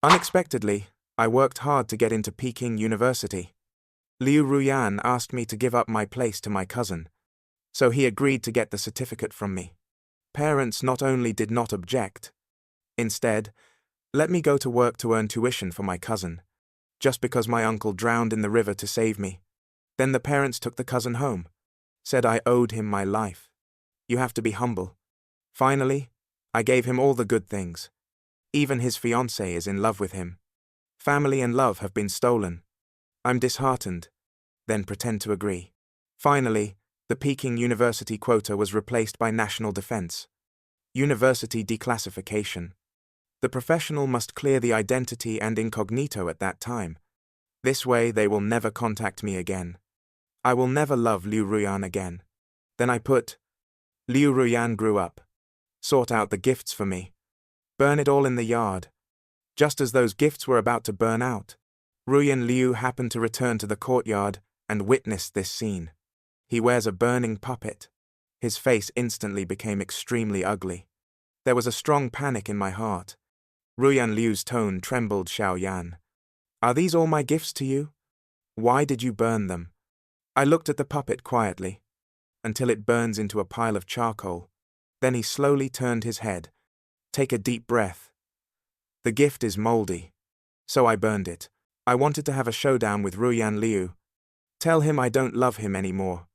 Unexpectedly, I worked hard to get into Peking University. Liu Ruyan asked me to give up my place to my cousin, so he agreed to get the certificate from me. Parents not only did not object, instead, let me go to work to earn tuition for my cousin, just because my uncle drowned in the river to save me. Then the parents took the cousin home, said I owed him my life. You have to be humble. Finally, I gave him all the good things. Even his fiancée is in love with him. Family and love have been stolen. I'm disheartened, then pretend to agree. Finally, the Peking University quota was replaced by national defense. University declassification. The professional must clear the identity and incognito at that time. This way they will never contact me again. I will never love Liu Ruyan again. Then I put, Liu Ruyan grew up. Sort out the gifts for me. Burn it all in the yard. Just as those gifts were about to burn out, Ruyan Liu happened to return to the courtyard and witnessed this scene. He wears a burning puppet. His face instantly became extremely ugly. There was a strong panic in my heart. Ruyan Liu's tone trembled. Xiao Yan. Are these all my gifts to you? Why did you burn them? I looked at the puppet quietly, until it burns into a pile of charcoal. Then he slowly turned his head. Take a deep breath. The gift is moldy. So I burned it. I wanted to have a showdown with Ruyan Liu. Tell him I don't love him anymore.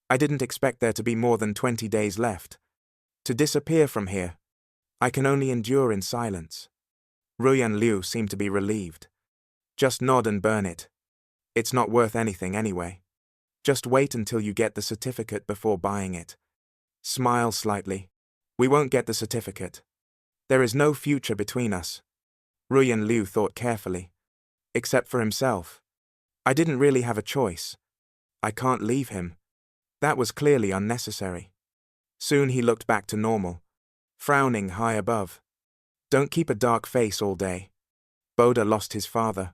I didn't expect there to be more than 20 days left. To disappear from here. I can only endure in silence. Ruyan Liu seemed to be relieved. Just nod and burn it. It's not worth anything anyway. Just wait until you get the certificate before buying it. Smile slightly. We won't get the certificate. There is no future between us. Ruyan Liu thought carefully. Except for himself. I didn't really have a choice. I can't leave him. That was clearly unnecessary. Soon he looked back to normal, frowning high above. Don't keep a dark face all day. Boda lost his father.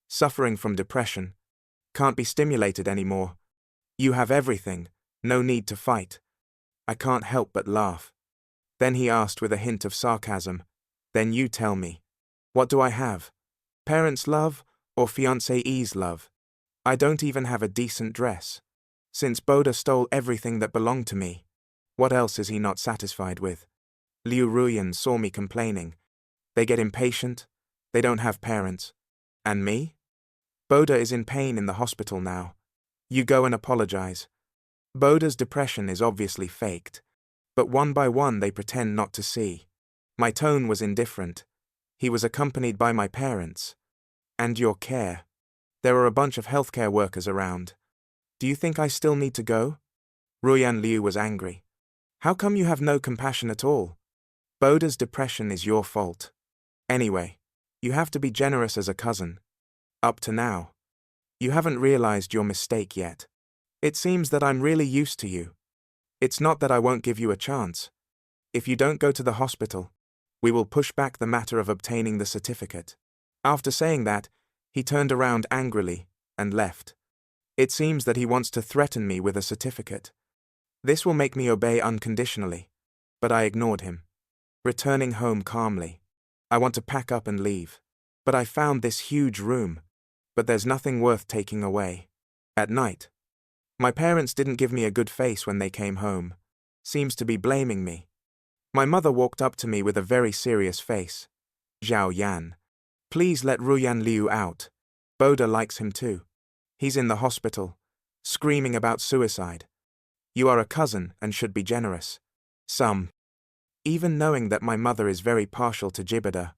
Suffering from depression. Can't be stimulated anymore. You have everything, no need to fight. I can't help but laugh. Then he asked with a hint of sarcasm, Then you tell me. What do I have? Parents' love or fiancée's love? I don't even have a decent dress. Since Boda stole everything that belonged to me, what else is he not satisfied with? Liu Ruyan saw me complaining. They get impatient. They don't have parents. And me? Boda is in pain in the hospital now. You go and apologize. Boda's depression is obviously faked, but one by one they pretend not to see. My tone was indifferent. He was accompanied by my parents. And your care. There are a bunch of healthcare workers around. Do you think I still need to go? Ruyan Liu was angry. How come you have no compassion at all? Boda's depression is your fault. Anyway, you have to be generous as a cousin. Up to now. You haven't realized your mistake yet. It seems that I'm really used to you. It's not that I won't give you a chance. If you don't go to the hospital, we will push back the matter of obtaining the certificate. After saying that, he turned around angrily and left. It seems that he wants to threaten me with a certificate. This will make me obey unconditionally, but I ignored him. Returning home calmly. I want to pack up and leave. But I found this huge room. But there's nothing worth taking away. At night. My parents didn't give me a good face when they came home. Seems to be blaming me. My mother walked up to me with a very serious face. Xiao Yan. Please let Ruyan Liu out. Boda likes him too. He's in the hospital, screaming about suicide. You are a cousin and should be generous. Even knowing that my mother is very partial to Jibida.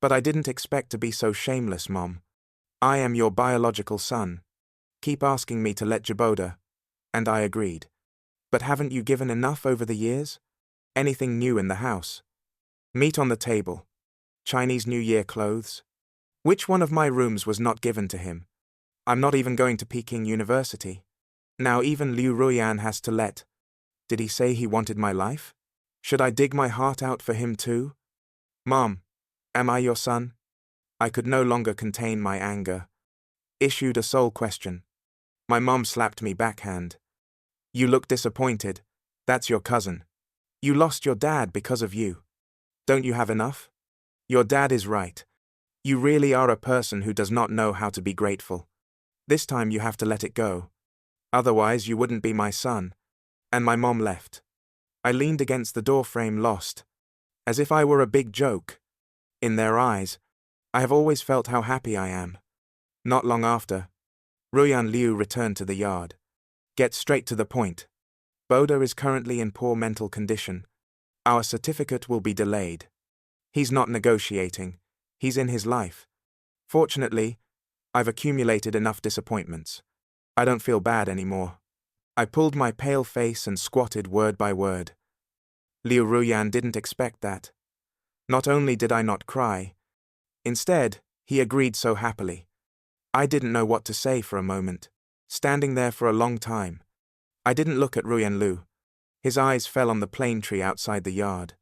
But I didn't expect to be so shameless, Mom. I am your biological son. Keep asking me to let Jiboda. And I agreed. But haven't you given enough over the years? Anything new in the house? Meat on the table. Chinese New Year clothes. Which one of my rooms was not given to him? I'm not even going to Peking University. Now even Liu Ruyan has to let. Did he say he wanted my life? Should I dig my heart out for him too? Mom, am I your son? I could no longer contain my anger. Issued a sole question. My mom slapped me backhand. You look disappointed. That's your cousin. You lost your dad because of you. Don't you have enough? Your dad is right. You really are a person who does not know how to be grateful. This time you have to let it go. Otherwise you wouldn't be my son. And my mom left. I leaned against the doorframe lost. As if I were a big joke. In their eyes, I have always felt how happy I am. Not long after, Ruyan Liu returned to the yard. Get straight to the point. Boda is currently in poor mental condition. Our certificate will be delayed. He's not negotiating. He's in his life. Fortunately, I've accumulated enough disappointments. I don't feel bad anymore. I pulled my pale face and squatted word by word. Liu Ruyan didn't expect that. Not only did I not cry, instead, he agreed so happily. I didn't know what to say for a moment, standing there for a long time. I didn't look at Ruyan Liu. His eyes fell on the plane tree outside the yard.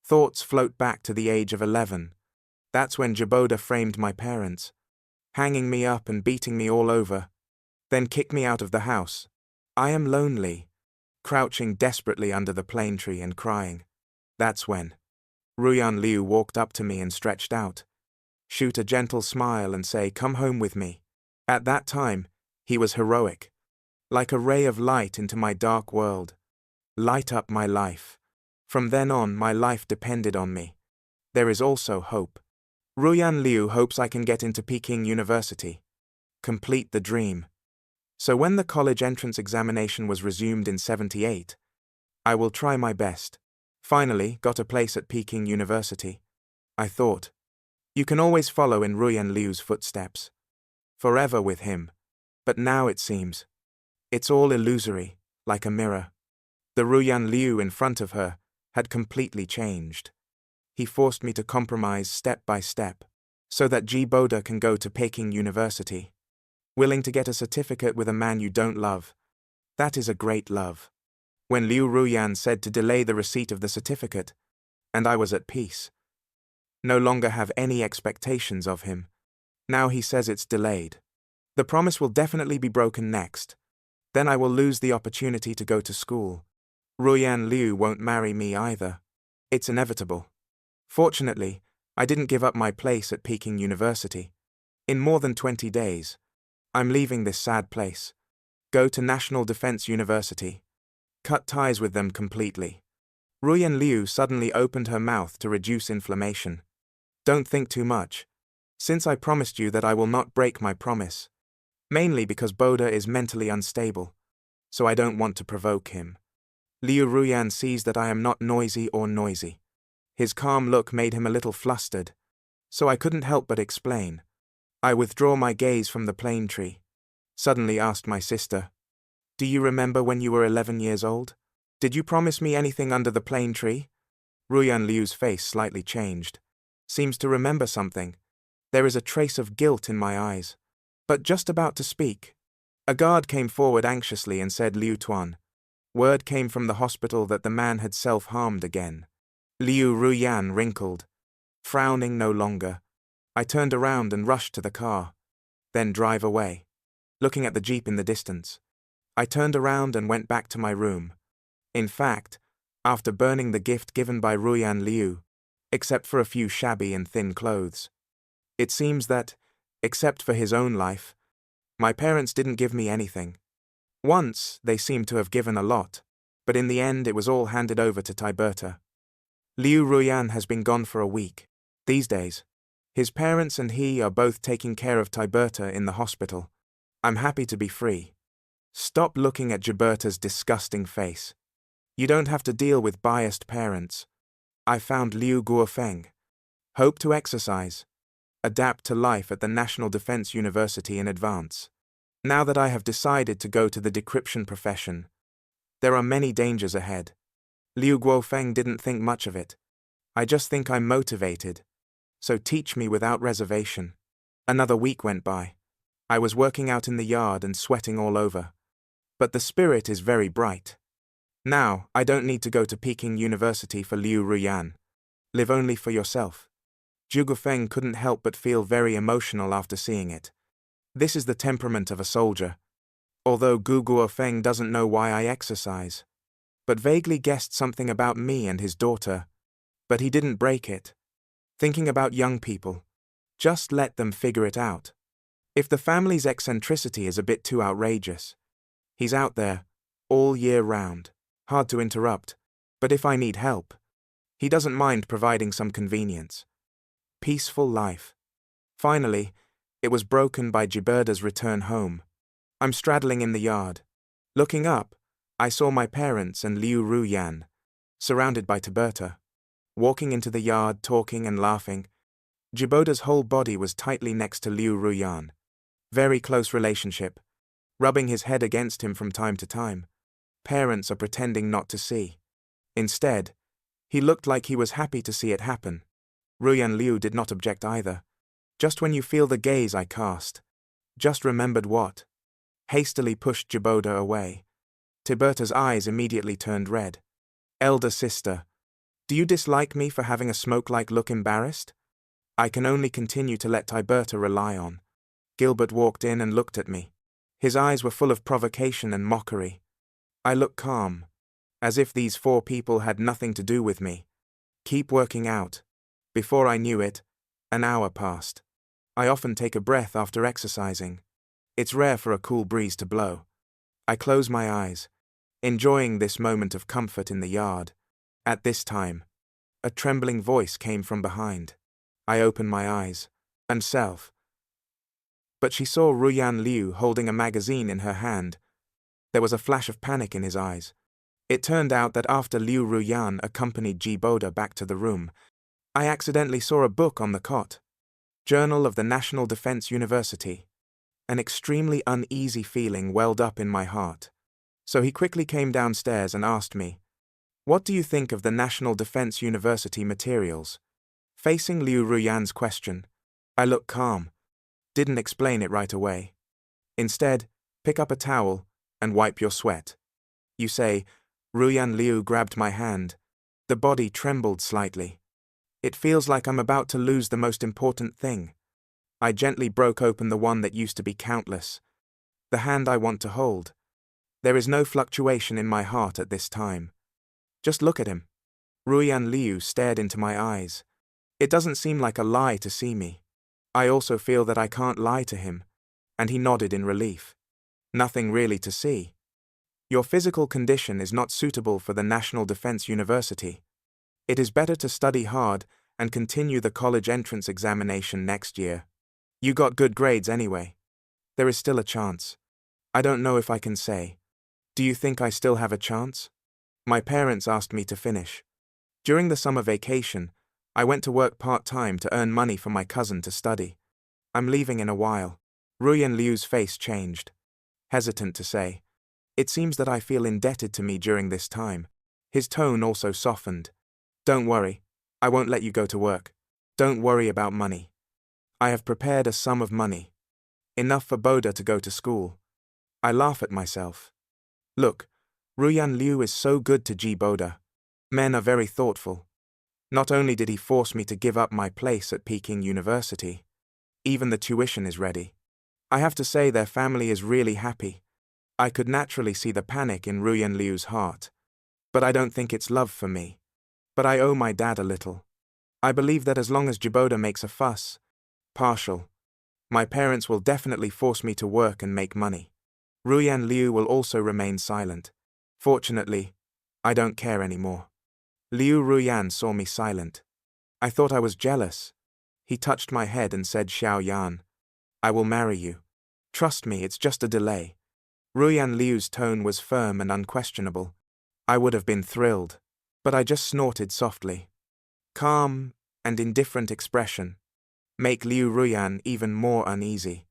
Thoughts float back to the age of 11. That's when Jaboda framed my parents, hanging me up and beating me all over, then kicked me out of the house. I am lonely, crouching desperately under the plane tree and crying. That's when Ruyan Liu walked up to me and stretched out, shoot a gentle smile and say, "Come home with me." At that time, he was heroic, like a ray of light into my dark world. Light up my life. From then on, my life depended on me. There is also hope. Ruyan Liu hopes I can get into Peking University. Complete the dream. So when the college entrance examination was resumed in 78, I will try my best. Finally, got a place at Peking University. I thought, you can always follow in Ruyan Liu's footsteps. Forever with him. But now it seems, it's all illusory, like a mirror. The Ruyan Liu in front of her had completely changed. He forced me to compromise step by step, so that Boda can go to Peking University. Willing to get a certificate with a man you don't love. That is a great love. When Liu Ruyan said to delay the receipt of the certificate, and I was at peace. No longer have any expectations of him. Now he says it's delayed. The promise will definitely be broken next. Then I will lose the opportunity to go to school. Ruyan Liu won't marry me either. It's inevitable. Fortunately, I didn't give up my place at Peking University. In more than 20 days, I'm leaving this sad place. Go to National Defense University. Cut ties with them completely. Ruyan Liu suddenly opened her mouth to reduce inflammation. Don't think too much. Since I promised you that I will not break my promise. Mainly because Boda is mentally unstable, so I don't want to provoke him. Liu Ruyan sees that I am not noisy or noisy. His calm look made him a little flustered, so I couldn't help but explain. I withdraw my gaze from the plane tree. Suddenly asked my sister, "Do you remember when you were 11 years old? Did you promise me anything under the plane tree?" Ruyan Liu's face slightly changed. Seems to remember something. There is a trace of guilt in my eyes. But just about to speak, a guard came forward anxiously and said, "Liu Tuan." Word came from the hospital that the man had self-harmed again. Liu Ruyan wrinkled. Frowning no longer, I turned around and rushed to the car. Then drive away. Looking at the jeep in the distance, I turned around and went back to my room. In fact, after burning the gift given by Ruyan Liu, except for a few shabby and thin clothes. It seems that, except for his own life, my parents didn't give me anything. Once, they seemed to have given a lot, but in the end it was all handed over to Tiberta. Liu Ruyan has been gone for a week. These days, his parents and he are both taking care of Tiberta in the hospital. I'm happy to be free. Stop looking at Giberta's disgusting face. You don't have to deal with biased parents. I found Liu Guofeng. Hope to exercise. Adapt to life at the National Defense University in advance. Now that I have decided to go to the decryption profession, there are many dangers ahead. Liu Guofeng didn't think much of it. I just think I'm motivated. So teach me without reservation. Another week went by. I was working out in the yard and sweating all over. But the spirit is very bright. Now, I don't need to go to Peking University for Liu Ruyan. Live only for yourself. Zhu Guofeng couldn't help but feel very emotional after seeing it. This is the temperament of a soldier. Although Gu Guofeng doesn't know why I exercise, but vaguely guessed something about me and his daughter. But he didn't break it. Thinking about young people. Just let them figure it out. If the family's eccentricity is a bit too outrageous, he's out there, all year round, hard to interrupt, but if I need help, he doesn't mind providing some convenience. Peaceful life. Finally, it was broken by Jiberda's return home. I'm straddling in the yard. Looking up, I saw my parents and Liu Ruyan, surrounded by Tiberta, walking into the yard, talking and laughing. Jiboda's whole body was tightly next to Liu Ruyan. Very close relationship, rubbing his head against him from time to time. Parents are pretending not to see. Instead, he looked like he was happy to see it happen. Ruyan Liu did not object either. Just when you feel the gaze I cast, just remembered what? Hastily pushed Jiboda away. Tiberta's eyes immediately turned red. Elder sister, do you dislike me for having a smoke-like look embarrassed? I can only continue to let Tiberta rely on. Gilbert walked in and looked at me. His eyes were full of provocation and mockery. I looked calm, as if these 4 people had nothing to do with me. Keep working out. Before I knew it, an hour passed. I often take a breath after exercising. It's rare for a cool breeze to blow. I close my eyes, enjoying this moment of comfort in the yard. At this time, a trembling voice came from behind. I opened my eyes, and self. But she saw Ruyan Liu holding a magazine in her hand. There was a flash of panic in his eyes. It turned out that after Liu Ruyan accompanied Jiboda back to the room, I accidentally saw a book on the cot. Journal of the National Defense University. An extremely uneasy feeling welled up in my heart. So he quickly came downstairs and asked me, "What do you think of the National Defense University materials?" Facing Liu Ruyan's question, I looked calm. Didn't explain it right away. Instead, pick up a towel and wipe your sweat. You say, Ruyan Liu grabbed my hand. The body trembled slightly. It feels like I'm about to lose the most important thing. I gently broke open the one that used to be countless. The hand I want to hold. There is no fluctuation in my heart at this time. Just look at him. Ruyan Liu stared into my eyes. It doesn't seem like a lie to see me. I also feel that I can't lie to him, and he nodded in relief. Nothing really to see. Your physical condition is not suitable for the National Defense University. It is better to study hard and continue the college entrance examination next year. You got good grades anyway. There is still a chance. I don't know if I can say. Do you think I still have a chance? My parents asked me to finish. During the summer vacation, I went to work part-time to earn money for my cousin to study. I'm leaving in a while. Ruyan Liu's face changed. Hesitant to say. It seems that I feel indebted to me during this time. His tone also softened. Don't worry. I won't let you go to work. Don't worry about money. I have prepared a sum of money. Enough for Boda to go to school. I laugh at myself. Look, Ruyan Liu is so good to Jiboda. Men are very thoughtful. Not only did he force me to give up my place at Peking University, even the tuition is ready. I have to say their family is really happy. I could naturally see the panic in Ruyan Liu's heart. But I don't think it's love for me. But I owe my dad a little. I believe that as long as Jiboda makes a fuss, partial, my parents will definitely force me to work and make money. Ruyan Liu will also remain silent. Fortunately, I don't care anymore. Liu Ruyan saw me silent. I thought I was jealous. He touched my head and said, Xiao Yan, I will marry you. Trust me, it's just a delay. Ruyan Liu's tone was firm and unquestionable. I would have been thrilled, but I just snorted softly. Calm and indifferent expression make Liu Ruyan even more uneasy.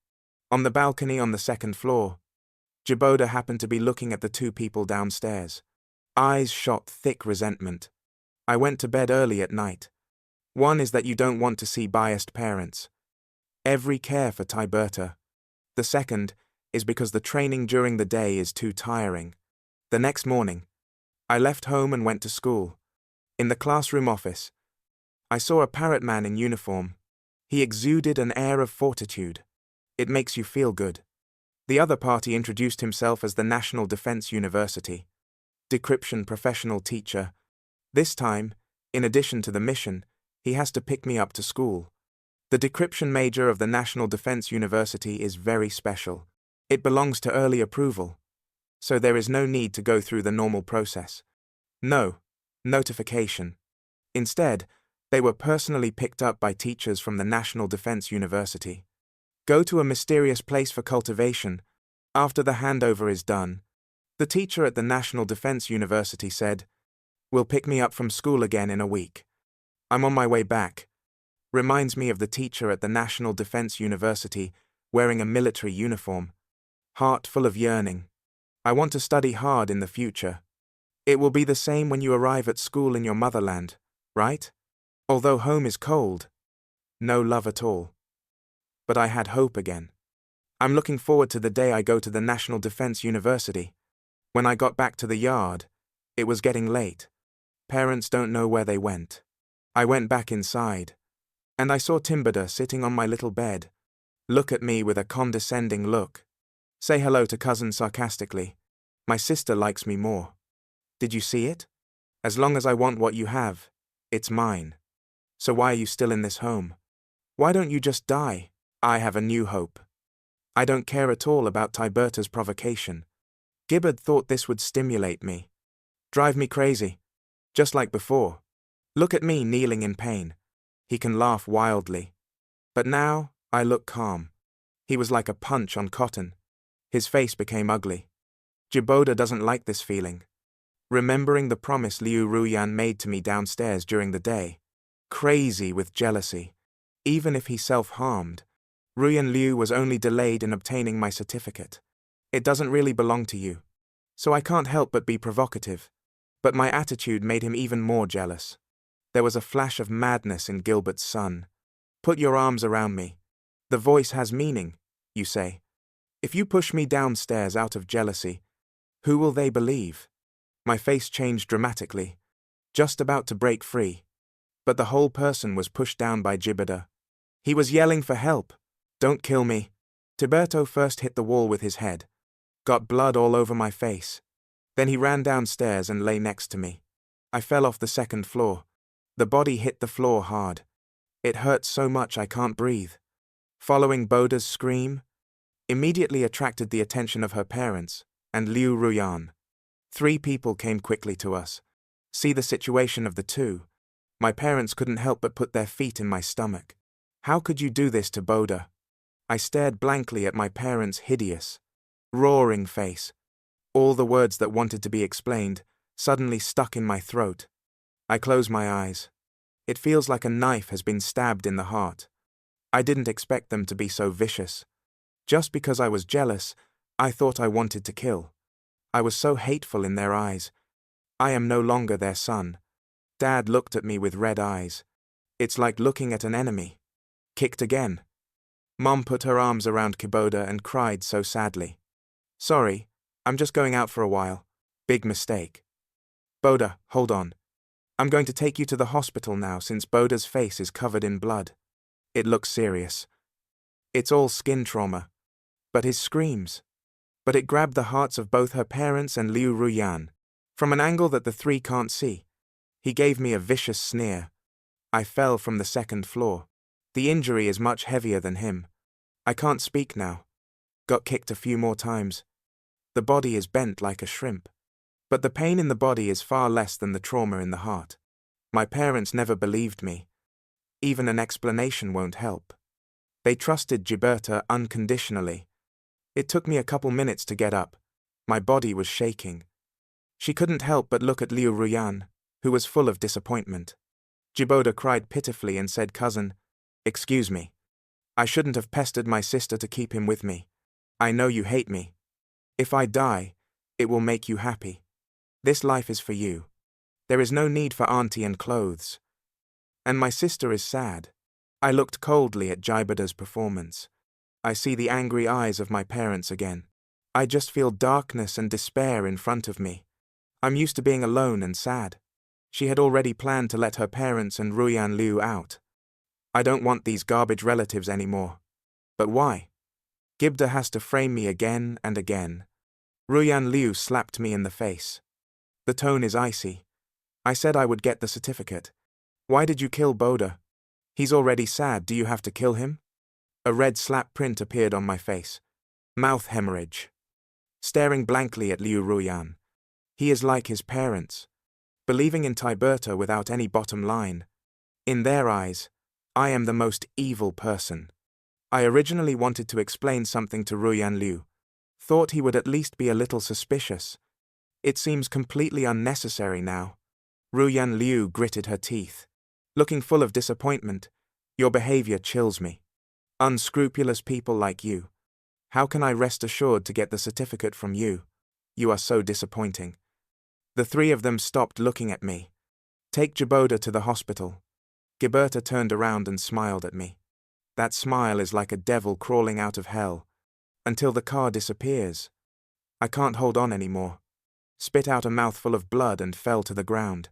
On the balcony on the 2nd floor, Jiboda happened to be looking at the 2 people downstairs. Eyes shot thick resentment. I went to bed early at night. One is that you don't want to see biased parents. Every care for Tiberta. The second is because the training during the day is too tiring. The next morning, I left home and went to school. In the classroom office, I saw a parrot man in uniform. He exuded an air of fortitude. It makes you feel good. The other party introduced himself as the National Defense University. Decryption professional teacher. This time, in addition to the mission, he has to pick me up to school. The decryption major of the National Defense University is very special. It belongs to early approval, so there is no need to go through the normal process. No notification. Instead, they were personally picked up by teachers from the National Defense University. Go to a mysterious place for cultivation. After the handover is done, the teacher at the National Defense University said, "Will pick me up from school again in a week. I'm on my way back." Reminds me of the teacher at the National Defense University wearing a military uniform. Heart full of yearning. I want to study hard in the future. It will be the same when you arrive at school in your motherland, right? Although home is cold. No love at all. But I had hope again. I'm looking forward to the day I go to the National Defense University. When I got back to the yard, it was getting late. Parents don't know where they went. I went back inside, and I saw Timbada sitting on my little bed. Look at me with a condescending look. Say hello to cousin sarcastically. My sister likes me more. Did you see it? As long as I want what you have, it's mine. So why are you still in this home? Why don't you just die? I have a new hope. I don't care at all about Tiberta's provocation. Gibbard thought this would stimulate me. Drive me crazy. Just like before. Look at me kneeling in pain. He can laugh wildly. But now, I look calm. He was like a punch on cotton. His face became ugly. Jiboda doesn't like this feeling. Remembering the promise Liu Ruyan made to me downstairs during the day. Crazy with jealousy. Even if he self-harmed, Ruyan Liu was only delayed in obtaining my certificate. It doesn't really belong to you. So I can't help but be provocative. But my attitude made him even more jealous. There was a flash of madness in Gilbert's son. Put your arms around me. The voice has meaning, you say. If you push me downstairs out of jealousy, who will they believe? My face changed dramatically, just about to break free. But the whole person was pushed down by Jiboda. He was yelling for help. Don't kill me. Tiberto first hit the wall with his head. Got blood all over my face. Then he ran downstairs and lay next to me. I fell off the second floor. The body hit the floor hard. It hurt so much I can't breathe. Following Boda's scream, immediately attracted the attention of her parents and Liu Ruyan. 3 people came quickly to us. See the situation of the 2. My parents couldn't help but put their feet in my stomach. How could you do this to Boda? I stared blankly at my parents' hideous, roaring face. All the words that wanted to be explained suddenly stuck in my throat. I close my eyes. It feels like a knife has been stabbed in the heart. I didn't expect them to be so vicious. Just because I was jealous, I thought I wanted to kill. I was so hateful in their eyes. I am no longer their son. Dad looked at me with red eyes. It's like looking at an enemy. Kicked again. Mom put her arms around Kiboda and cried so sadly. Sorry, I'm just going out for a while. Big mistake. Boda, hold on. I'm going to take you to the hospital now since Boda's face is covered in blood. It looks serious. It's all skin trauma. But his screams. But it grabbed the hearts of both her parents and Liu Ruyan, from an angle that the 3 can't see. He gave me a vicious sneer. I fell from the 2nd floor. The injury is much heavier than him. I can't speak now. Got kicked a few more times. The body is bent like a shrimp. But the pain in the body is far less than the trauma in the heart. My parents never believed me. Even an explanation won't help. They trusted Gilberta unconditionally. It took me a couple minutes to get up. My body was shaking. She couldn't help but look at Liu Ruyan, who was full of disappointment. Jiboda cried pitifully and said, Cousin, excuse me. I shouldn't have pestered my sister to keep him with me. I know you hate me. If I die, it will make you happy. This life is for you. There is no need for auntie and clothes. And my sister is sad. I looked coldly at Jiboda's performance. I see the angry eyes of my parents again. I just feel darkness and despair in front of me. I'm used to being alone and sad. She had already planned to let her parents and Ruyan Liu out. I don't want these garbage relatives anymore. But why? Gibda has to frame me again and again. Ruyan Liu slapped me in the face. The tone is icy. I said I would get the certificate. Why did you kill Boda? He's already sad, do you have to kill him? A red slap print appeared on my face. Mouth hemorrhage. Staring blankly at Liu Ruyan. He is like his parents. Believing in Tiberta without any bottom line. In their eyes, I am the most evil person. I originally wanted to explain something to Ruyan Liu. Thought he would at least be a little suspicious. It seems completely unnecessary now. Ruyan Liu gritted her teeth. Looking full of disappointment, your behavior chills me. Unscrupulous people like you. How can I rest assured to get the certificate from you? You are so disappointing. The three of them stopped looking at me. Take Jiboda to the hospital. Gilberta turned around and smiled at me. That smile is like a devil crawling out of hell. Until the car disappears. I can't hold on anymore. Spit out a mouthful of blood and fell to the ground.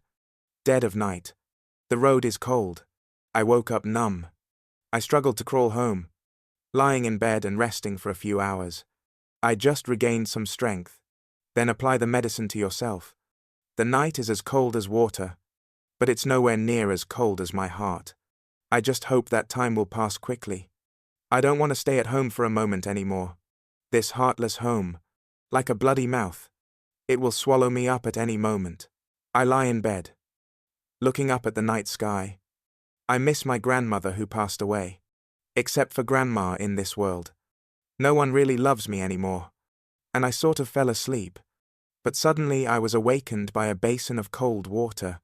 Dead of night. The road is cold. I woke up numb. I struggled to crawl home. Lying in bed and resting for a few hours. I just regained some strength. Then apply the medicine to yourself. The night is as cold as water. But it's nowhere near as cold as my heart. I just hope that time will pass quickly. I don't want to stay at home for a moment anymore. This heartless home. Like a bloody mouth. It will swallow me up at any moment. I lie in bed. Looking up at the night sky. I miss my grandmother who passed away. Except for grandma in this world. No one really loves me anymore. And I sort of fell asleep. But suddenly I was awakened by a basin of cold water.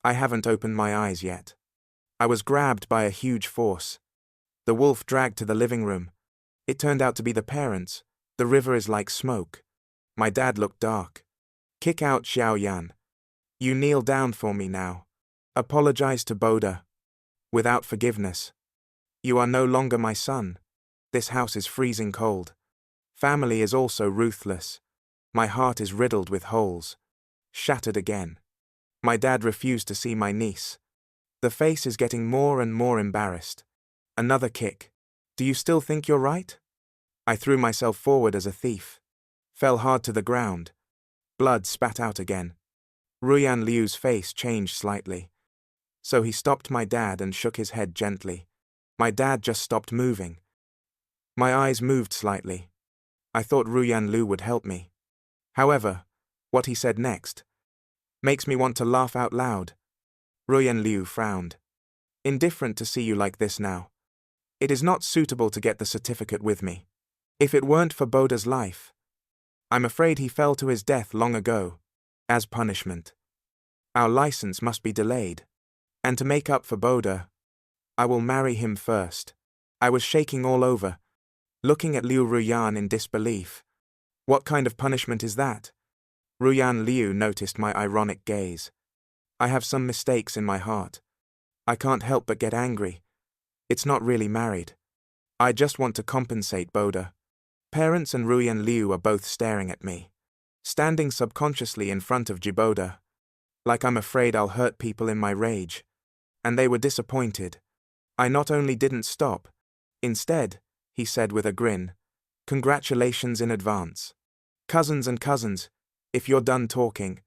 I haven't opened my eyes yet. I was grabbed by a huge force. The wolf dragged to the living room. It turned out to be the parents. The river is like smoke. My dad looked dark. Kick out Xiao Yan. You kneel down for me now. Apologize to Boda. Without forgiveness. You are no longer my son. This house is freezing cold. Family is also ruthless. My heart is riddled with holes. Shattered again. My dad refused to see my niece. The face is getting more and more embarrassed. Another kick. Do you still think you're right? I threw myself forward as a thief. Fell hard to the ground. Blood spat out again. Ruyan Liu's face changed slightly. So he stopped my dad and shook his head gently. My dad just stopped moving. My eyes moved slightly. I thought Ruyan Liu would help me. However, what he said next makes me want to laugh out loud. Ruyan Liu frowned. Indifferent to see you like this now. It is not suitable to get the certificate with me. If it weren't for Boda's life, I'm afraid he fell to his death long ago. As punishment. Our license must be delayed. And to make up for Boda, I will marry him first. I was shaking all over, looking at Liu Ruyan in disbelief. What kind of punishment is that? Ruyan Liu noticed my ironic gaze. I have some mistakes in my heart. I can't help but get angry. It's not really married. I just want to compensate Boda. Parents and Ruyan Liu are both staring at me. Standing subconsciously in front of Jiboda. Like I'm afraid I'll hurt people in my rage. And they were disappointed. I not only didn't stop. Instead, he said with a grin, congratulations in advance. Cousins and cousins, if you're done talking,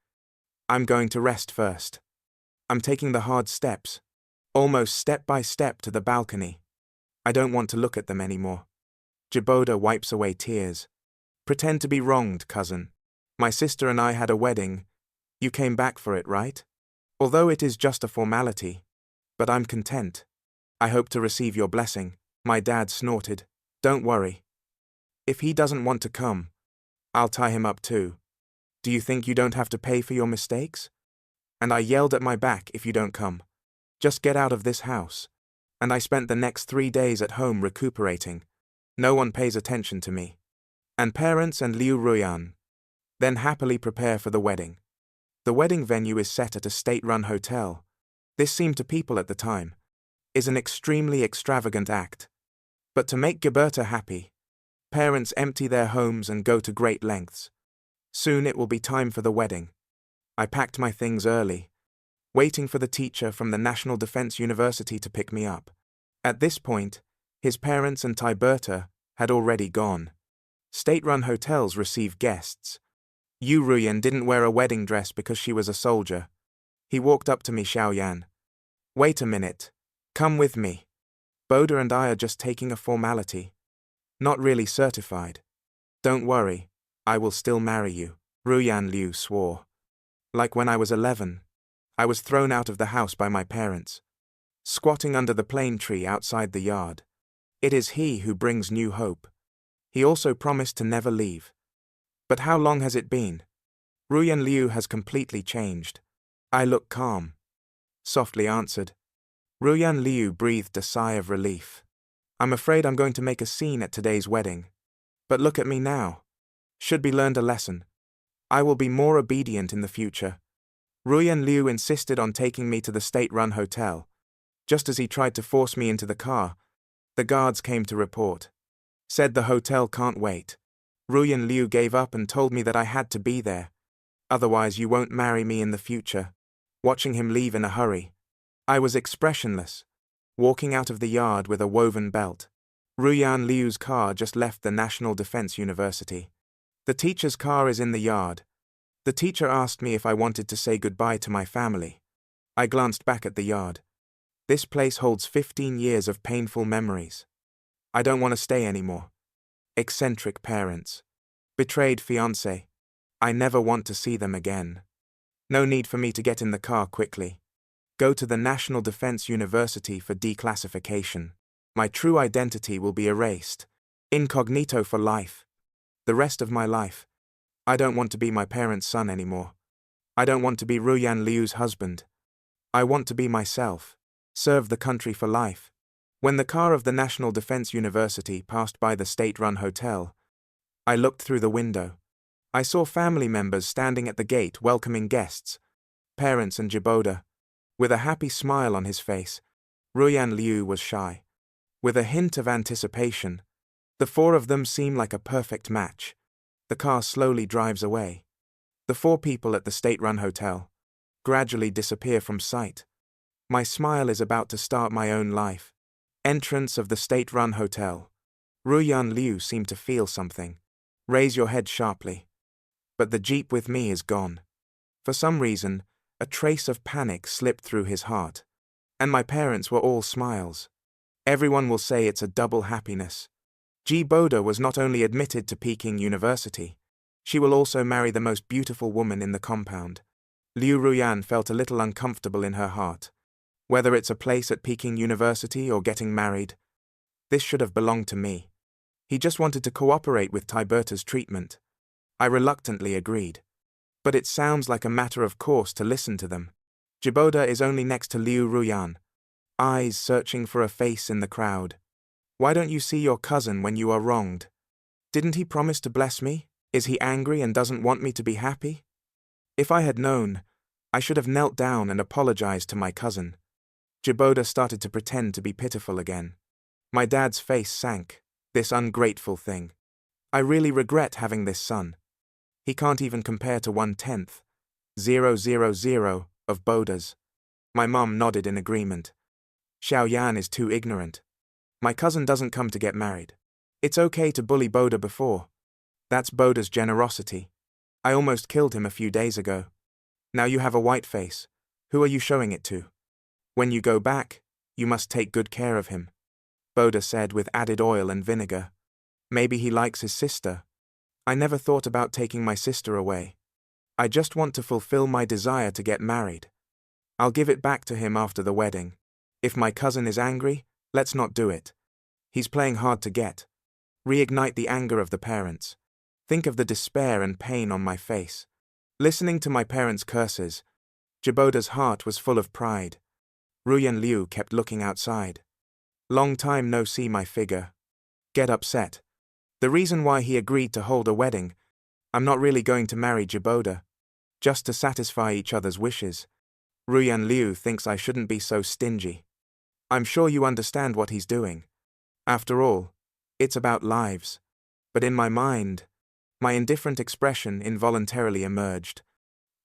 I'm going to rest first. I'm taking the hard steps, almost step by step to the balcony. I don't want to look at them anymore. Jiboda wipes away tears. Pretend to be wronged, cousin. My sister and I had a wedding. You came back for it, right? Although it is just a formality. But I'm content. I hope to receive your blessing. My dad snorted. Don't worry. If he doesn't want to come, I'll tie him up too. Do you think you don't have to pay for your mistakes? And I yelled at my back if you don't come. Just get out of this house. And I spent the next 3 days at home recuperating. No one pays attention to me. And parents and Liu Ruyan. Then happily prepare for the wedding. The wedding venue is set at a state-run hotel. This seemed to people at the time. Is an extremely extravagant act. But to make Gilberta happy, parents empty their homes and go to great lengths. Soon it will be time for the wedding. I packed my things early, waiting for the teacher from the National Defense University to pick me up. At this point, his parents and Tiberta had already gone. State-run hotels receive guests. Yu Ruyan didn't wear a wedding dress because she was a soldier. He walked up to me, Xiao Yan. Wait a minute. Come with me. Boda and I are just taking a formality. Not really certified. Don't worry, I will still marry you. Ruyan Liu swore. Like when I was 11. I was thrown out of the house by my parents. Squatting under the plane tree outside the yard. It is he who brings new hope. He also promised to never leave. But how long has it been? Ruyan Liu has completely changed. I look calm. Softly answered. Ruyan Liu breathed a sigh of relief. I'm afraid I'm going to make a scene at today's wedding. But look at me now. Should be learned a lesson. I will be more obedient in the future. Ruyan Liu insisted on taking me to the state-run hotel. Just as he tried to force me into the car, the guards came to report. Said the hotel can't wait. Ruyan Liu gave up and told me that I had to be there. Otherwise you won't marry me in the future. Watching him leave in a hurry, I was expressionless, walking out of the yard with a woven belt. Ruyan Liu's car just left the National Defense University. The teacher's car is in the yard. The teacher asked me if I wanted to say goodbye to my family. I glanced back at the yard. This place holds 15 years of painful memories. I don't want to stay anymore. Eccentric parents. Betrayed fiancé. I never want to see them again. No need for me to get in the car quickly. Go to the National Defense University for declassification. My true identity will be erased. Incognito for life. The rest of my life. I don't want to be my parents' son anymore. I don't want to be Ruyan Liu's husband. I want to be myself. Serve the country for life. When the car of the National Defense University passed by the state-run hotel, I looked through the window. I saw family members standing at the gate welcoming guests, parents and Jiboda. With a happy smile on his face, Ruyan Liu was shy. With a hint of anticipation, the four of them seem like a perfect match. The car slowly drives away. The four people at the state-run hotel gradually disappear from sight. My smile is about to start my own life. Entrance of the state-run hotel. Ruyan Liu seemed to feel something. Raise your head sharply. But the jeep with me is gone. For some reason, a trace of panic slipped through his heart. And my parents were all smiles. Everyone will say it's a double happiness. Jiboda was not only admitted to Peking University, she will also marry the most beautiful woman in the compound. Liu Ruyan felt a little uncomfortable in her heart. Whether it's a place at Peking University or getting married, this should have belonged to me. He just wanted to cooperate with Tiberta's treatment. I reluctantly agreed. But it sounds like a matter of course to listen to them. Jiboda is only next to Liu Ruyan, eyes searching for a face in the crowd. Why don't you see your cousin when you are wronged? Didn't he promise to bless me? Is he angry and doesn't want me to be happy? If I had known, I should have knelt down and apologized to my cousin. Jiboda started to pretend to be pitiful again. My dad's face sank. This ungrateful thing. I really regret having this son. He can't even compare to 1/10, 000 of Boda's. My mom nodded in agreement. Xiaoyan is too ignorant. My cousin doesn't come to get married. It's okay to bully Boda before. That's Boda's generosity. I almost killed him a few days ago. Now you have a white face. Who are you showing it to? When you go back, you must take good care of him. Boda said with added oil and vinegar. Maybe he likes his sister. I never thought about taking my sister away. I just want to fulfill my desire to get married. I'll give it back to him after the wedding. If my cousin is angry, let's not do it. He's playing hard to get. Reignite the anger of the parents. Think of the despair and pain on my face. Listening to my parents' curses, Jiboda's heart was full of pride. Ruyan Liu kept looking outside. Long time no see my figure. Get upset. The reason why he agreed to hold a wedding, I'm not really going to marry Jiboda. Just to satisfy each other's wishes. Ruyan Liu thinks I shouldn't be so stingy. I'm sure you understand what he's doing. After all, it's about lives. But in my mind, my indifferent expression involuntarily emerged.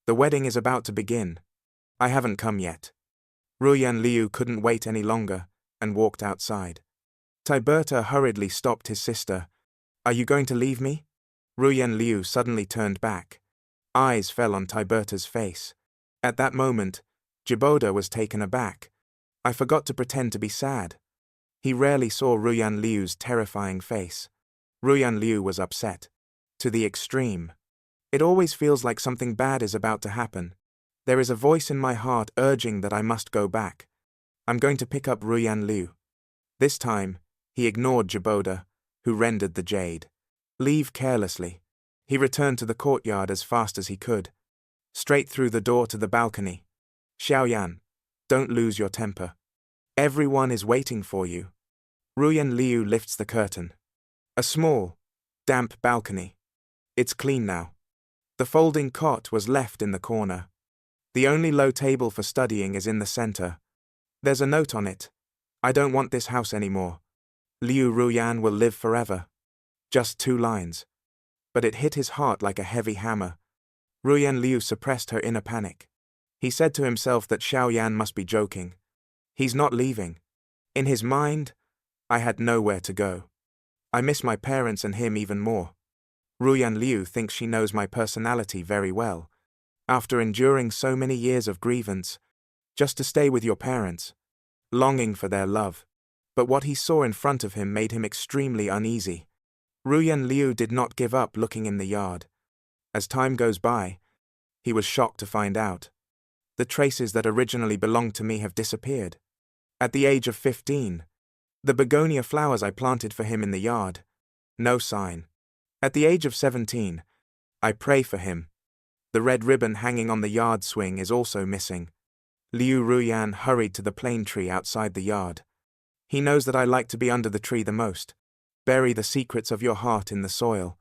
The wedding is about to begin. I haven't come yet. Ruyan Liu couldn't wait any longer and walked outside. Tiberta hurriedly stopped his sister. Are you going to leave me? Ruyan Liu suddenly turned back. Eyes fell on Tiberta's face. At that moment, Jiboda was taken aback. I forgot to pretend to be sad. He rarely saw Ruyan Liu's terrifying face. Ruyan Liu was upset. To the extreme. It always feels like something bad is about to happen. There is a voice in my heart urging that I must go back. I'm going to pick up Ruyan Liu. This time, he ignored Jiboda, who rendered the jade. Leave carelessly. He returned to the courtyard as fast as he could. Straight through the door to the balcony. Xiaoyan, don't lose your temper. Everyone is waiting for you. Ruyan Liu lifts the curtain. A small, damp balcony. It's clean now. The folding cot was left in the corner. The only low table for studying is in the center. There's a note on it. I don't want this house anymore. Liu Ruyan will live forever. Just 2 lines. But it hit his heart like a heavy hammer. Ruyan Liu suppressed her inner panic. He said to himself that Xiaoyan must be joking. He's not leaving. In his mind, I had nowhere to go. I miss my parents and him even more. Ruyan Liu thinks she knows my personality very well. After enduring so many years of grievance, just to stay with your parents, longing for their love. But what he saw in front of him made him extremely uneasy. Ruyan Liu did not give up looking in the yard. As time goes by, he was shocked to find out. The traces that originally belonged to me have disappeared. At the age of 15, the begonia flowers I planted for him in the yard, no sign. At the age of 17, I pray for him. The red ribbon hanging on the yard swing is also missing. Liu Ruyan hurried to the plane tree outside the yard. He knows that I like to be under the tree the most. Bury the secrets of your heart in the soil.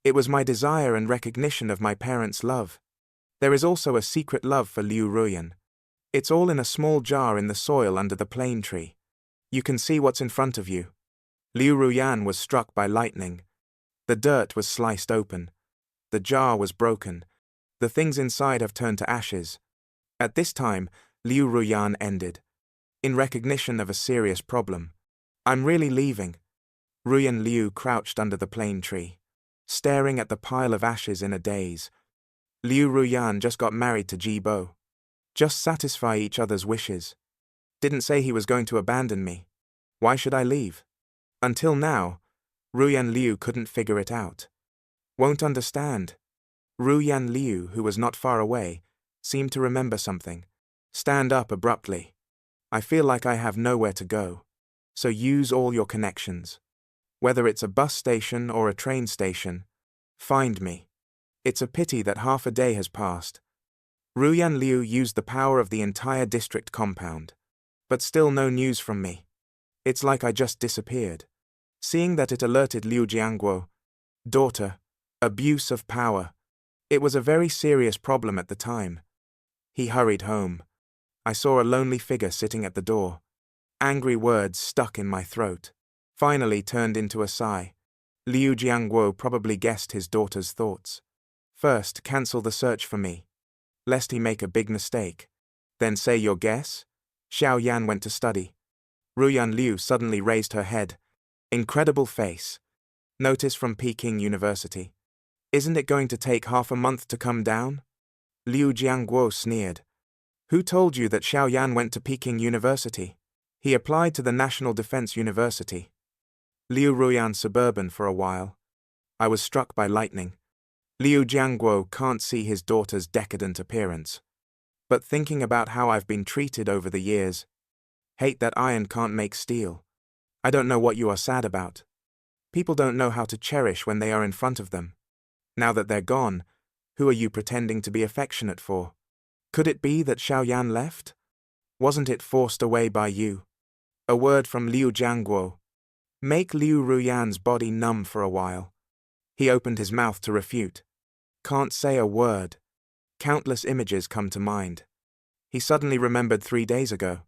It was my desire and recognition of my parents' love. There is also a secret love for Liu Ruyan. It's all in a small jar in the soil under the plane tree. You can see what's in front of you. Liu Ruyan was struck by lightning. The dirt was sliced open. The jar was broken. The things inside have turned to ashes. At this time, Liu Ruyan ended. In recognition of a serious problem. I'm really leaving. Ruyan Liu crouched under the plane tree, staring at the pile of ashes in a daze. Liu Ruyan just got married to Jibo. Just satisfy each other's wishes. Didn't say he was going to abandon me. Why should I leave? Until now, Ruyan Liu couldn't figure it out. Won't understand. Ruyan Liu, who was not far away, seemed to remember something. Stand up abruptly. I feel like I have nowhere to go. So use all your connections. Whether it's a bus station or a train station, find me. It's a pity that half a day has passed. Ruyan Liu used the power of the entire district compound. But still no news from me. It's like I just disappeared. Seeing that it alerted Liu Jiangguo, daughter, abuse of power. It was a very serious problem at the time. He hurried home. I saw a lonely figure sitting at the door. Angry words stuck in my throat. Finally turned into a sigh. Liu Jiangguo probably guessed his daughter's thoughts. First, cancel the search for me, lest he make a big mistake. Then say your guess? Xiaoyan went to study. Ruyan Liu suddenly raised her head. Incredible face. Notice from Peking University. Isn't it going to take half a month to come down? Liu Jiangguo sneered. Who told you that Xiaoyan went to Peking University? He applied to the National Defense University. Liu Ruyan suburban for a while. I was struck by lightning. Liu Jiangguo can't see his daughter's decadent appearance. But thinking about how I've been treated over the years, hate that iron can't make steel. I don't know what you are sad about. People don't know how to cherish when they are in front of them. Now that they're gone, who are you pretending to be affectionate for? Could it be that Xiaoyan left? Wasn't it forced away by you? A word from Liu Jiangguo. Make Liu Ruyan's body numb for a while. He opened his mouth to refute. Can't say a word. Countless images come to mind. He suddenly remembered 3 days ago,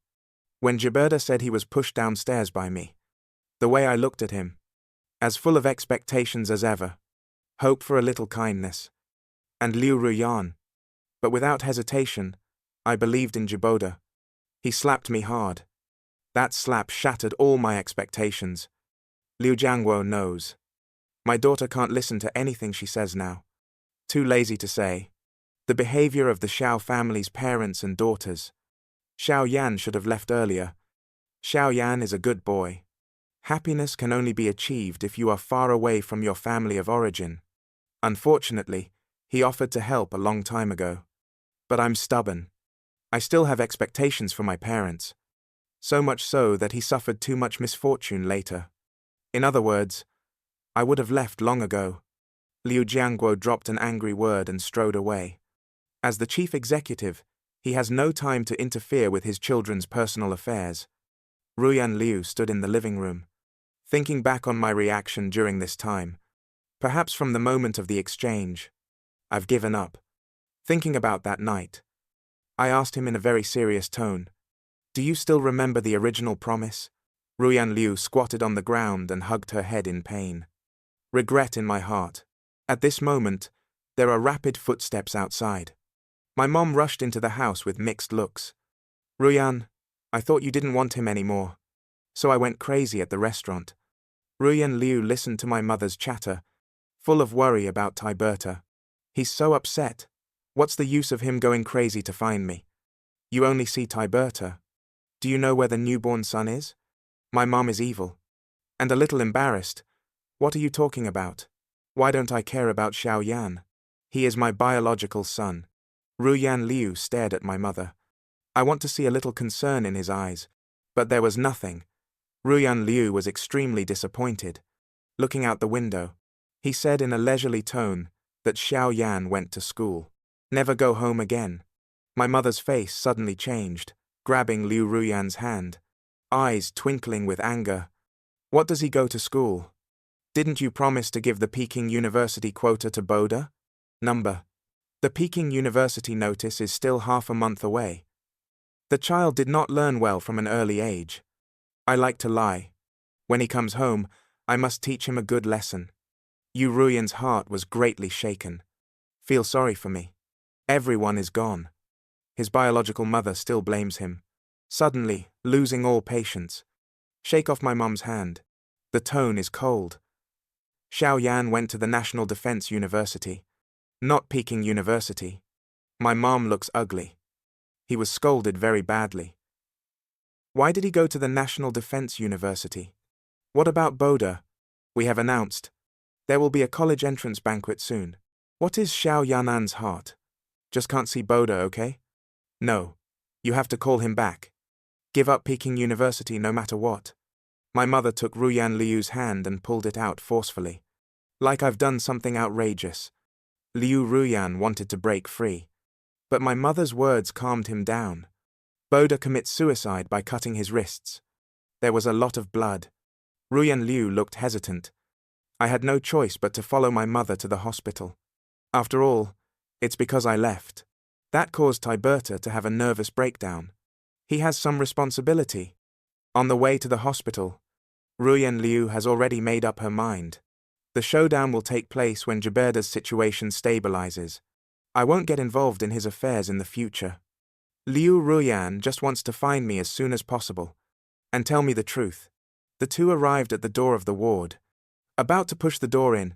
when Jiberda said he was pushed downstairs by me. The way I looked at him, as full of expectations as ever, hope for a little kindness. And Liu Ruyan. But without hesitation, I believed in Jiboda. He slapped me hard. That slap shattered all my expectations. Liu Jiangguo knows. My daughter can't listen to anything she says now. Too lazy to say. The behavior of the Xiao family's parents and daughters. Xiao Yan should have left earlier. Xiao Yan is a good boy. Happiness can only be achieved if you are far away from your family of origin. Unfortunately, he offered to help a long time ago. But I'm stubborn. I still have expectations for my parents. So much so that he suffered too much misfortune later. In other words, I would have left long ago. Liu Jianguo dropped an angry word and strode away. As the chief executive, he has no time to interfere with his children's personal affairs. Ruyan Liu stood in the living room. Thinking back on my reaction during this time, perhaps from the moment of the exchange, I've given up. Thinking about that night, I asked him in a very serious tone, "Do you still remember the original promise?" Ruyan Liu squatted on the ground and hugged her head in pain. Regret in my heart. At this moment, there are rapid footsteps outside. My mom rushed into the house with mixed looks. "Ruyan, I thought you didn't want him anymore. So I went crazy at the restaurant." Ruyan Liu listened to my mother's chatter, full of worry about Tiberta. "He's so upset. What's the use of him going crazy to find me? You only see Tiberta. Do you know where the newborn son is?" My mom is evil. And a little embarrassed. "What are you talking about? Why don't I care about Xiao Yan? He is my biological son." Ruyan Liu stared at my mother. I want to see a little concern in his eyes, but there was nothing. Ruyan Liu was extremely disappointed. Looking out the window, he said in a leisurely tone that Xiao Yan went to school. Never go home again. My mother's face suddenly changed, grabbing Liu Ruyan's hand, eyes twinkling with anger. "What does he go to school? Didn't you promise to give the Peking University quota to Boda? Number. The Peking University notice is still half a month away. The child did not learn well from an early age. I like to lie. When he comes home, I must teach him a good lesson." Yu Ruyan's heart was greatly shaken. "Feel sorry for me. Everyone is gone." His biological mother still blames him. Suddenly, losing all patience. "Shake off my mom's hand. The tone is cold. Xiao Yan went to the National Defense University, not Peking University. My mom looks ugly. He was scolded very badly." "Why did he go to the National Defense University? What about Boda? We have announced. There will be a college entrance banquet soon. What is Xiao Yanan's heart? Just can't see Boda, okay? No. You have to call him back. Give up Peking University no matter what." My mother took Ruyan Liu's hand and pulled it out forcefully. Like I've done something outrageous. Liu Ruyan wanted to break free. But my mother's words calmed him down. Boda commits suicide by cutting his wrists. There was a lot of blood. Ruyan Liu looked hesitant. I had no choice but to follow my mother to the hospital. After all, it's because I left. That caused Tiberta to have a nervous breakdown. He has some responsibility. On the way to the hospital, Ruyan Liu has already made up her mind. The showdown will take place when Jiberda's situation stabilizes. I won't get involved in his affairs in the future. Liu Ruyan just wants to find me as soon as possible and tell me the truth. The two arrived at the door of the ward, about to push the door in,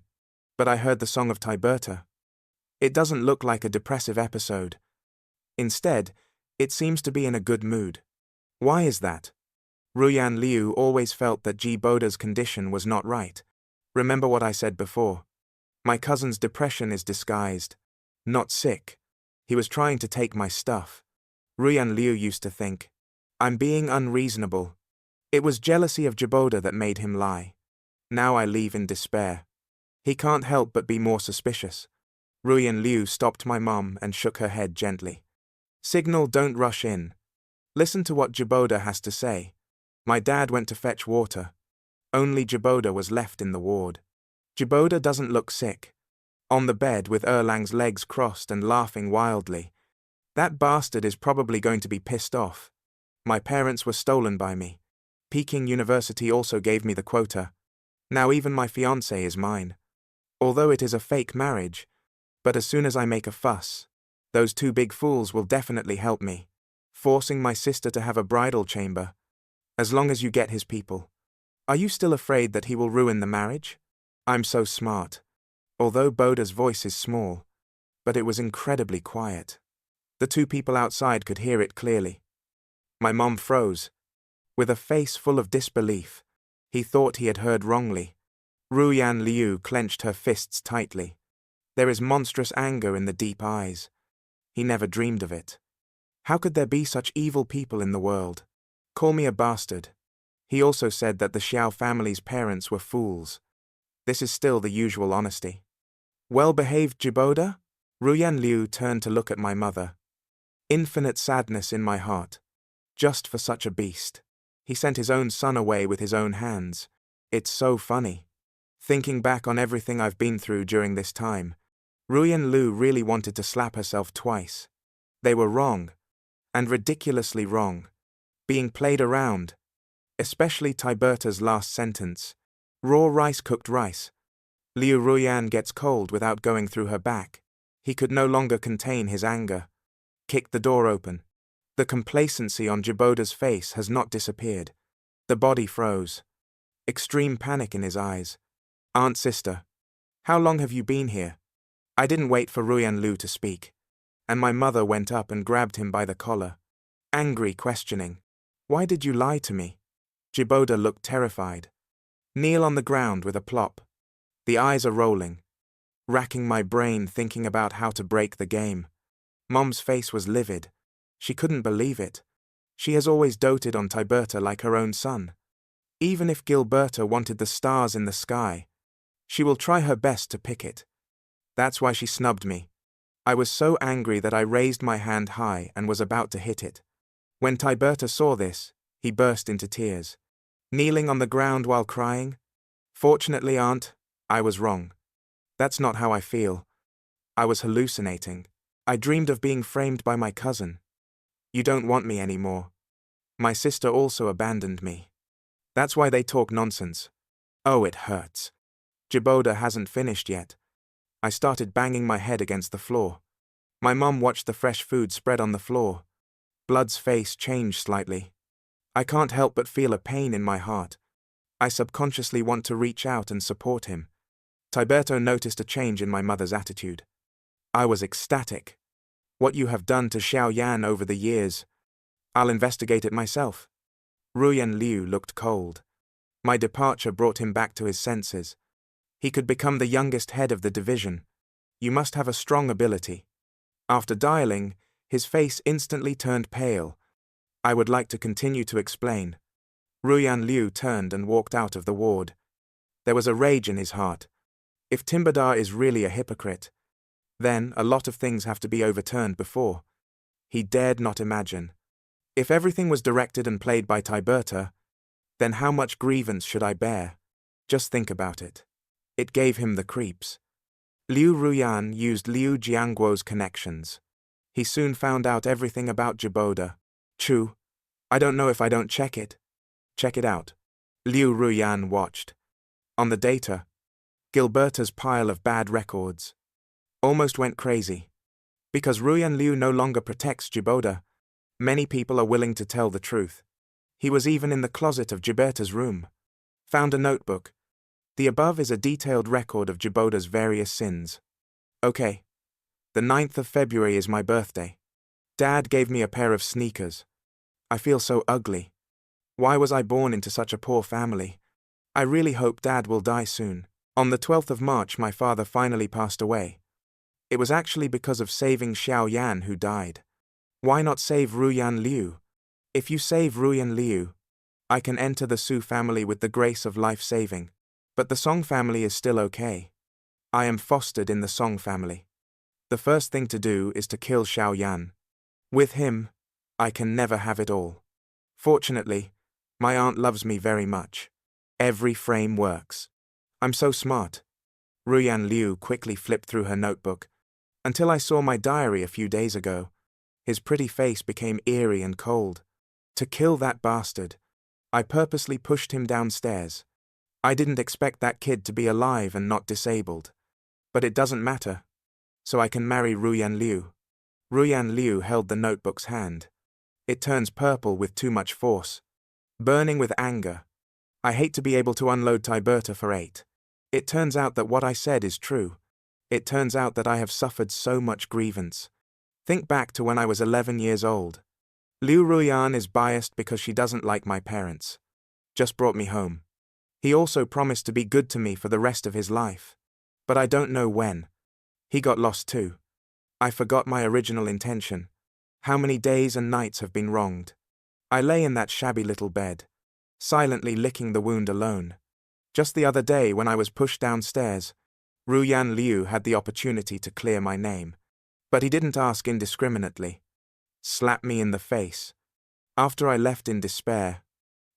but I heard the song of Tiberta. It doesn't look like a depressive episode. Instead, it seems to be in a good mood. Why is that? Ruyan Liu always felt that Ji Boda's condition was not right. Remember what I said before. My cousin's depression is disguised, not sick. He was trying to take my stuff. Ruyan Liu used to think, I'm being unreasonable. It was jealousy of Jiboda that made him lie. Now I leave in despair. He can't help but be more suspicious. Ruyan Liu stopped my mom and shook her head gently. Signal, don't rush in. Listen to what Jiboda has to say. My dad went to fetch water. Only Jiboda was left in the ward. Jiboda doesn't look sick. On the bed with Erlang's legs crossed and laughing wildly. That bastard is probably going to be pissed off. My parents were stolen by me. Peking University also gave me the quota. Now even my fiancé is mine. Although it is a fake marriage, but as soon as I make a fuss, those two big fools will definitely help me, forcing my sister to have a bridal chamber. As long as you get his people. Are you still afraid that he will ruin the marriage? I'm so smart. Although Boda's voice is small, but it was incredibly quiet. The two people outside could hear it clearly. My mom froze. With a face full of disbelief. He thought he had heard wrongly. Ruyan Liu clenched her fists tightly. There is monstrous anger in the deep eyes. He never dreamed of it. How could there be such evil people in the world? Call me a bastard. He also said that the Xiao family's parents were fools. This is still the usual honesty. Well-behaved Jiboda? Ruyan Liu turned to look at my mother. Infinite sadness in my heart. Just for such a beast. He sent his own son away with his own hands. It's so funny. Thinking back on everything I've been through during this time, Ruyan Liu really wanted to slap herself twice. They were wrong. And ridiculously wrong. Being played around. Especially Tiberta's last sentence. Raw rice cooked rice. Liu Ruyan gets cold without going through her back. He could no longer contain his anger. Kicked the door open. The complacency on Jiboda's face has not disappeared. The body froze. Extreme panic in his eyes. Aunt sister. How long have you been here? I didn't wait for Ruyan Liu to speak. And my mother went up and grabbed him by the collar. Angry, questioning. Why did you lie to me? Jiboda looked terrified. Kneel on the ground with a plop. The eyes are rolling. Racking my brain thinking about how to break the game. Mom's face was livid. She couldn't believe it. She has always doted on Tiberta like her own son. Even if Gilberta wanted the stars in the sky, she will try her best to pick it. That's why she snubbed me. I was so angry that I raised my hand high and was about to hit it. When Tiberta saw this, he burst into tears. Kneeling on the ground while crying? Fortunately, Aunt, I was wrong. That's not how I feel. I was hallucinating. I dreamed of being framed by my cousin. You don't want me anymore. My sister also abandoned me. That's why they talk nonsense. Oh, it hurts. Jiboda hasn't finished yet. I started banging my head against the floor. My mom watched the fresh food spread on the floor. Blood's face changed slightly. I can't help but feel a pain in my heart. I subconsciously want to reach out and support him. Tiberto noticed a change in my mother's attitude. I was ecstatic. What you have done to Xiao Yan over the years. I'll investigate it myself. Ruyan Liu looked cold. My departure brought him back to his senses. He could become the youngest head of the division. You must have a strong ability. After dialing, his face instantly turned pale. I would like to continue to explain. Ruyan Liu turned and walked out of the ward. There was a rage in his heart. If Timbadar is really a hypocrite, then a lot of things have to be overturned before. He dared not imagine. If everything was directed and played by Tiberta, then how much grievance should I bear? Just think about it. It gave him the creeps. Liu Ruyan used Liu Jiangguo's connections. He soon found out everything about Jiboda. Chu, I don't know if I don't check it. Check it out. Liu Ruyan watched. On the data, Gilberta's pile of bad records. Almost went crazy. Because Ruyan Liu no longer protects Jiboda, many people are willing to tell the truth. He was even in the closet of Gilberta's room. Found a notebook. The above is a detailed record of Jiboda's various sins. Okay. The 9th of February is my birthday. Dad gave me a pair of sneakers. I feel so ugly. Why was I born into such a poor family? I really hope Dad will die soon. On the 12th of March, my father finally passed away. It was actually because of saving Xiao Yan who died. Why not save Ruyan Liu? If you save Ruyan Liu, I can enter the Su family with the grace of life-saving. But the Song family is still okay. I am fostered in the Song family. The first thing to do is to kill Xiao Yan. With him, I can never have it all. Fortunately, my aunt loves me very much. Every frame works. I'm so smart. Ruyan Liu quickly flipped through her notebook, until I saw my diary a few days ago. His pretty face became eerie and cold. To kill that bastard, I purposely pushed him downstairs. I didn't expect that kid to be alive and not disabled. But it doesn't matter. So I can marry Ruyan Liu. Ruyan Liu held the notebook's hand. It turns purple with too much force. Burning with anger. I hate to be able to unload Tiberta for 8. It turns out that what I said is true. It turns out that I have suffered so much grievance. Think back to when I was 11 years old. Liu Ruyan is biased because she doesn't like my parents. Just brought me home. He also promised to be good to me for the rest of his life. But I don't know when. He got lost too. I forgot my original intention. How many days and nights have been wronged. I lay in that shabby little bed, silently licking the wound alone. Just the other day when I was pushed downstairs, Ruyan Liu had the opportunity to clear my name. But he didn't ask indiscriminately. Slapped me in the face. After I left in despair,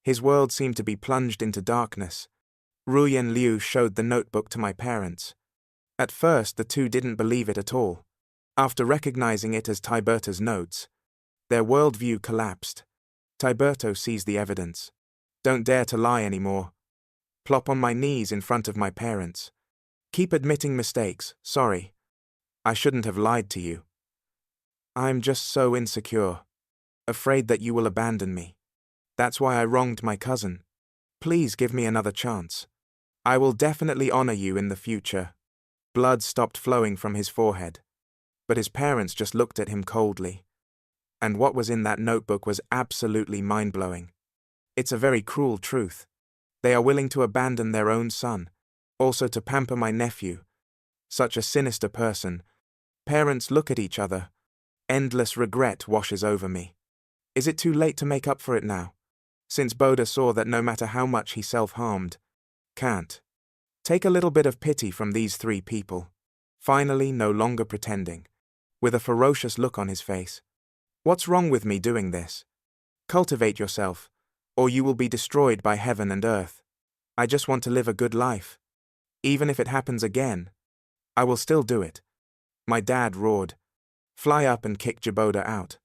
his world seemed to be plunged into darkness. Ruyan Liu showed the notebook to my parents. At first the two didn't believe it at all. After recognizing it as Tiberta's notes, their worldview collapsed. Tiberto sees the evidence. Don't dare to lie anymore. Plop on my knees in front of my parents. Keep admitting mistakes, sorry. I shouldn't have lied to you. I'm just so insecure. Afraid that you will abandon me. That's why I wronged my cousin. Please give me another chance. I will definitely honor you in the future. Blood stopped flowing from his forehead. But his parents just looked at him coldly. And what was in that notebook was absolutely mind-blowing. It's a very cruel truth. They are willing to abandon their own son, also to pamper my nephew. Such a sinister person. Parents look at each other. Endless regret washes over me. Is it too late to make up for it now? Since Boda saw that no matter how much he self-harmed, can't. Take a little bit of pity from these three people. Finally, no longer pretending. With a ferocious look on his face. What's wrong with me doing this? Cultivate yourself, or you will be destroyed by heaven and earth. I just want to live a good life. Even if it happens again, I will still do it. My dad roared. Fly up and kick Jaboda out.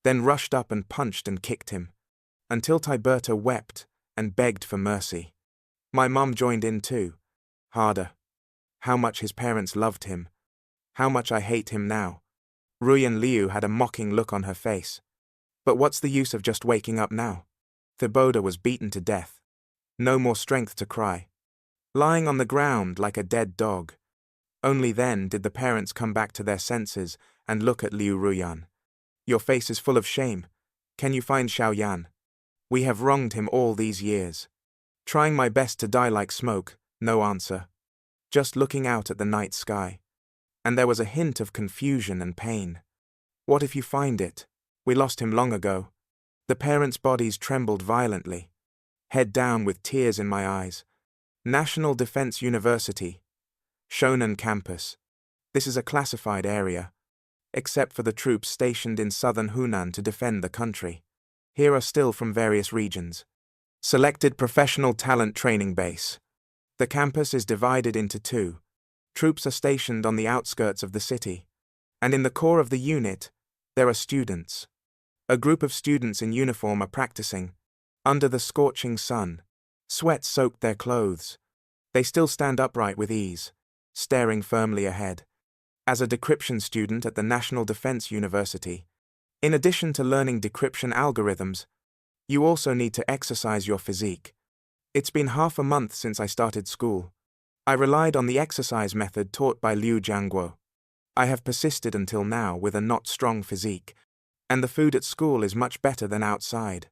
Then rushed up and punched and kicked him. Until Tiberta wept and begged for mercy. My mum joined in too. Harder. How much his parents loved him. How much I hate him now. Ruyan Liu had a mocking look on her face. But what's the use of just waking up now? Thiboda was beaten to death. No more strength to cry. Lying on the ground like a dead dog. Only then did the parents come back to their senses and look at Liu Ruyan. Your face is full of shame. Can you find Xiaoyan? We have wronged him all these years. Trying my best to die like smoke, no answer. Just looking out at the night sky. And there was a hint of confusion and pain. What if you find it? We lost him long ago. The parents' bodies trembled violently. Head down with tears in my eyes. National Defense University. Shonan Campus. This is a classified area. Except for the troops stationed in southern Hunan to defend the country. Here are still from various regions. Selected Professional Talent Training Base. The campus is divided into two. Troops are stationed on the outskirts of the city. And in the core of the unit, there are students. A group of students in uniform are practicing. Under the scorching sun. Sweat soaked their clothes. They still stand upright with ease, staring firmly ahead. As a decryption student at the National Defense University, in addition to learning decryption algorithms, you also need to exercise your physique. It's been half a month since I started school. I relied on the exercise method taught by Liu Jiangguo. I have persisted until now with a not strong physique, and the food at school is much better than outside.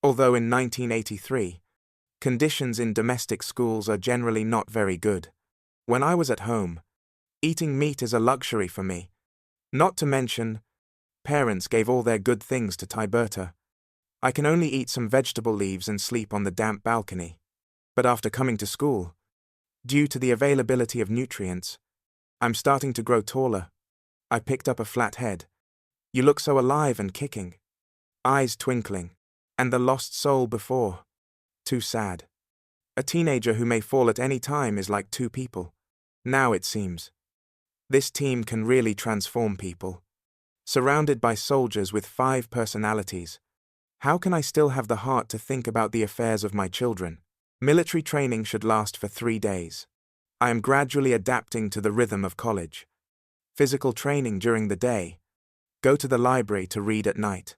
Although in 1983, conditions in domestic schools are generally not very good. When I was at home, eating meat is a luxury for me. Not to mention, parents gave all their good things to Tiberta. I can only eat some vegetable leaves and sleep on the damp balcony. But after coming to school, due to the availability of nutrients, I'm starting to grow taller. I picked up a flat head. You look so alive and kicking. Eyes twinkling. And the lost soul before. Too sad. A teenager who may fall at any time is like two people. Now it seems. This team can really transform people. Surrounded by soldiers with 5 personalities. How can I still have the heart to think about the affairs of my children? Military training should last for 3 days. I am gradually adapting to the rhythm of college. Physical training during the day. Go to the library to read at night.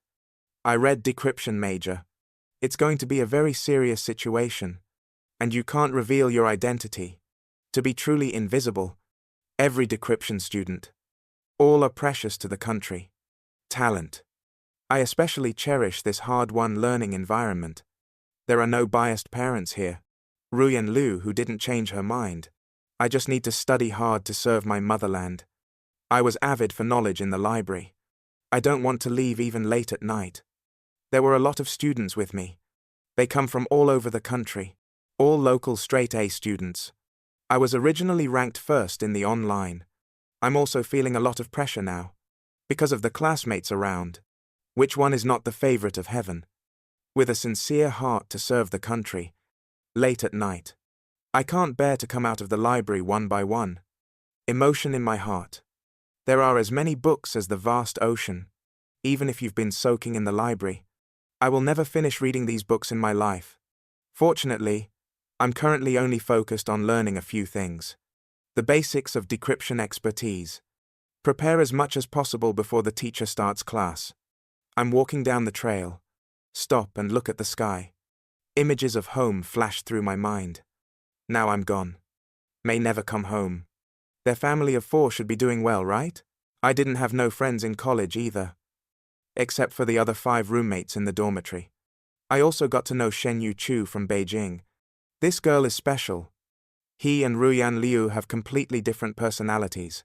I read Decryption Major. It's going to be a very serious situation. And you can't reveal your identity. To be truly invisible. Every decryption student. All are precious to the country. Talent. I especially cherish this hard-won learning environment. There are no biased parents here. Ruyan Liu who didn't change her mind. I just need to study hard to serve my motherland. I was avid for knowledge in the library. I don't want to leave even late at night. There were a lot of students with me. They come from all over the country. All local straight-A students. I was originally ranked first in the online. I'm also feeling a lot of pressure now. Because of the classmates around. Which one is not the favorite of heaven? With a sincere heart to serve the country. Late at night. I can't bear to come out of the library one by one. Emotion in my heart. There are as many books as the vast ocean. Even if you've been soaking in the library. I will never finish reading these books in my life. Fortunately, I'm currently only focused on learning a few things. The basics of decryption expertise. Prepare as much as possible before the teacher starts class. I'm walking down the trail. Stop and look at the sky. Images of home flash through my mind. Now I'm gone. May never come home. Their family of 4 should be doing well, right? I didn't have no friends in college either. Except for the other 5 roommates in the dormitory. I also got to know Shen Yu-chu from Beijing. This girl is special. He and Ruyan Liu have completely different personalities.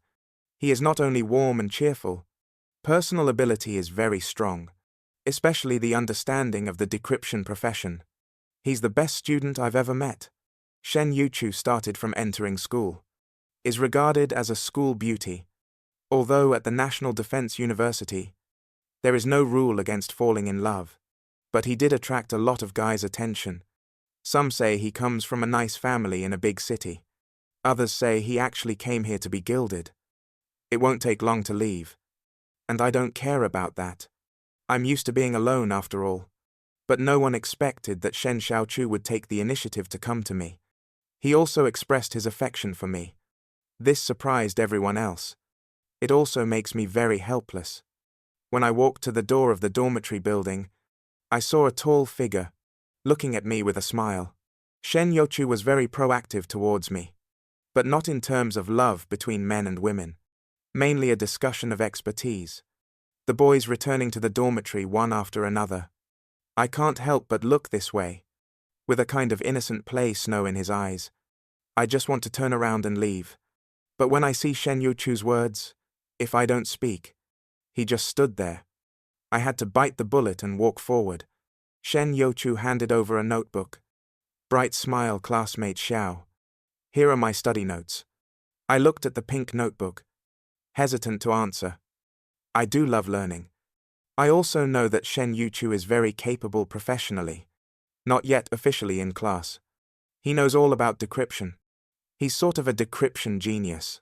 He is not only warm and cheerful. Personal ability is very strong. Especially the understanding of the decryption profession. He's the best student I've ever met. Shen Yu-chu started from entering school. Is regarded as a school beauty. Although at the National Defense University, there is no rule against falling in love. But he did attract a lot of guys' attention. Some say he comes from a nice family in a big city. Others say he actually came here to be gilded. It won't take long to leave. And I don't care about that. I'm used to being alone after all. But no one expected that Shen Xiaochu would take the initiative to come to me. He also expressed his affection for me. This surprised everyone else. It also makes me very helpless. When I walked to the door of the dormitory building, I saw a tall figure, looking at me with a smile. Shen Yochu was very proactive towards me. But not in terms of love between men and women. Mainly a discussion of expertise. The boys returning to the dormitory one after another. I can't help but look this way. With a kind of innocent play snow in his eyes. I just want to turn around and leave. But when I see Shen Yuchu's words, if I don't speak, he just stood there. I had to bite the bullet and walk forward. Shen Youchu handed over a notebook. Bright smile, classmate Xiao. Here are my study notes. I looked at the pink notebook. Hesitant to answer. I do love learning. I also know that Shen Yuchu is very capable professionally. Not yet officially in class. He knows all about decryption. He's sort of a decryption genius.